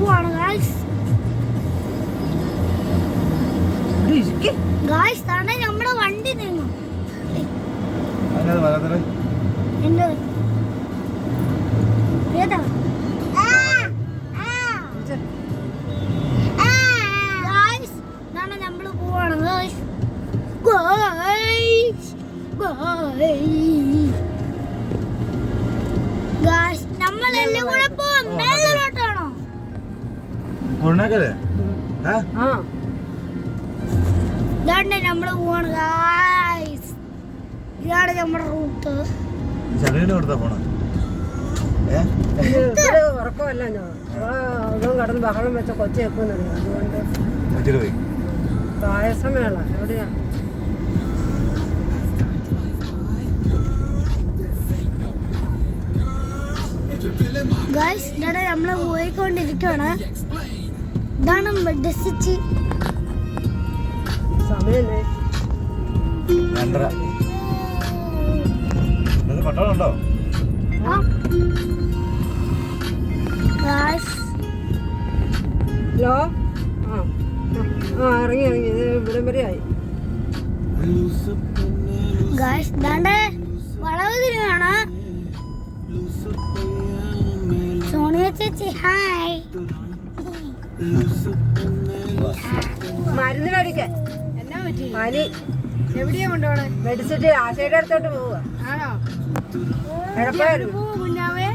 പോവാണ് guys. Guys താനെ നമ്മുടെ വണ്ടി നിന്നു. എന്റെ ഏതാ ഗായ്സ് താനെ നമ്മള് പോവാണ് ഗായ്സ്. ഗായ്സ് നമ്മളെല്ലാം കൂടെ പോവാം. മേലോട്ടാണോ? ഇതാണ് നമ്മള് പോവാണ് ഗായ്സ്. ഇതാണ് നമ്മുടെ റൂട്ട്. ഉറക്കമല്ല കടന്ന് ബഹളം വെച്ച കൊച്ചു വെക്കുന്നത്. അതുകൊണ്ട് പായസമേള എവിടെയാ? ഗായ്സ് ഇതാണ് നമ്മള് പോയിക്കൊണ്ടിരിക്കുകയാണ്. ഇതാണ് മെഡിസിറ്റി. സമയല്ലേ പട്ടണമുണ്ടോ? ഹലോ. ഇറങ്ങി ഇത് ഇവിടം വരെ ആയി. ഗായ്സ് ഇതാണ്ട് വളവ് തിരിവാണ്. സോണിയ ചേച്ചി ഹായ്. മരുന്ന് മേടിക്കാൻ എന്നാ പറ്റി? പനി എവിടെയാ കൊണ്ടുപോണേ? മെഡിസിറ്റി ആശയുടെ അടുത്തോട്ട് പോവുക. ആണോ? കുഞ്ഞാവേ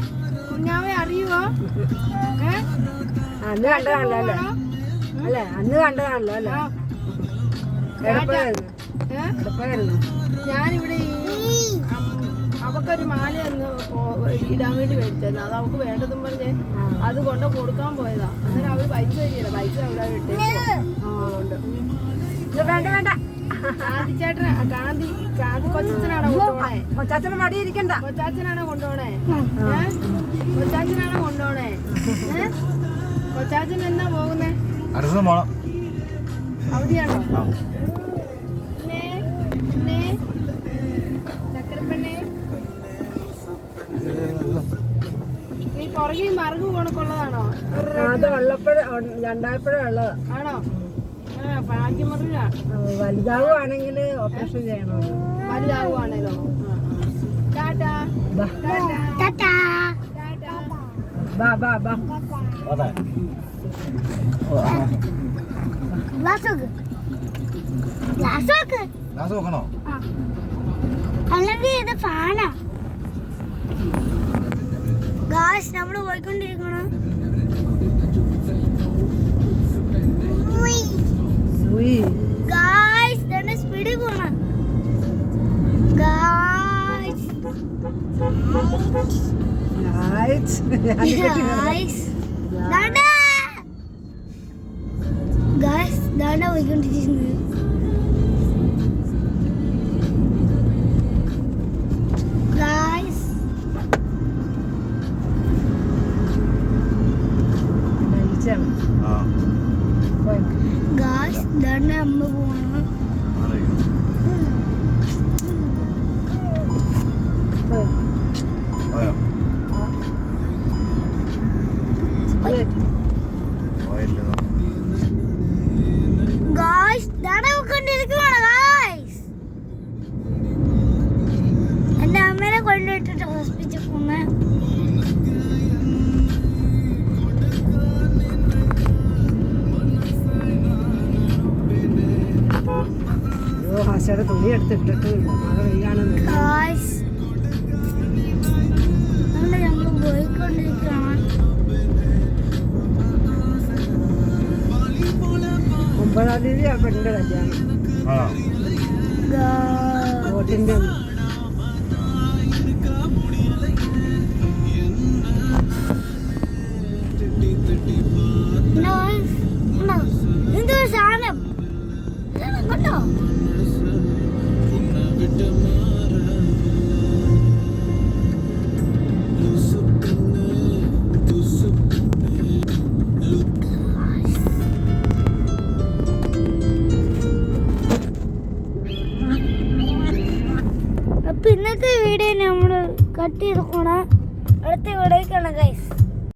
കുഞ്ഞാവേ അറിയുവോ? അന്ന് കണ്ടതാണല്ലോ അല്ലേ? അല്ലേ അന്ന് കണ്ടതാണല്ലോ അല്ലേ? എടപ്പായിരുന്നു. ഞാനിവിടെ അവക്കൊരു മാല ഒന്ന് ഇടാൻ വേണ്ടി മേടിച്ചായിരുന്നു. അത് അവക്ക് വേണ്ടതും പറഞ്ഞ് അത് കൊണ്ട് കൊടുക്കാൻ പോയതാ. അന്നേരം അവര് പൈസ തരികയില്ല. പൈസ അവിടെ ഇട്ട് വേണ്ട വേണ്ട. കാന്തിച്ചേട്ടനാ കാന്തി കൊച്ചനാണോ കൊണ്ടുപോണേ? കൊച്ചാച്ചന് മടിയിരിക്കണ്ട. കൊച്ചാച്ചനാണോ കൊണ്ടുപോണേ? കൊച്ചാച്ചനാണോ കൊണ്ടുപോണേ? കൊച്ചാച്ചൻ എന്നാ പോകുന്നേ? അവധിയാണോ? ചക്കരപ്പെണ്ണേ നീ പുറകെ മറുകു കണക്കുള്ളതാണോ? അത് വെള്ളപ്പഴം രണ്ടായപ്പഴം ഉള്ളത് ആണോ? ഭാഗ്യമറിയ വലുതാവുകയാണെങ്കിൽ ഓപ്പറേഷൻ ചെയ്യണോ? വലുതാവുകയാണല്ലോ. ടാറ്റാ ടാറ്റാ ബാ ബാ ബാ. അല്ലെങ്കിൽ ഇത് ഫാനാ. ഗായ്സ് നമ്മള് പോയിക്കൊണ്ടിരിക്കണം. ഗായ്സ് തന്നെ സ്പീഡിൽ പോണം. ഗായ്സ് ഗായ്സ് ദാണ്ട പോയിക്കൊണ്ടിരിക്കുന്നത്. ഗായ്സ് ഗായ്സ് ദാണ്ട അമ്മ പോണം. ഗായ്സ് ദാണ്ട പോയിക്കൊണ്ടിരിക്കുകയാണ്. ഗായ്സ് എന്റെ അമ്മേനെ കൊണ്ടുപോയിട്ടിട്ട് ഹോസ്പിറ്റലിൽ പോണേ. ആശയുടെ തുണി എടുത്തിട്ടിട്ട് ഗായ്സ് നമ്മൾ പോയിക്കൊണ്ടിരിക്കുകയാണ്. 9-ാം തീയതി ആ പെണ്ണിന്റെ കല്യാണം. വോട്ടിന്റെ എന്തോ സാധനം കണ്ടോ? അപ്പൊ ഇന്നത്തെ വീഡിയോ നമ്മൾ കട്ട് ചെയ്ത് പോണ അടുത്ത വീഡിയോ കാണാം ഗൈസ്.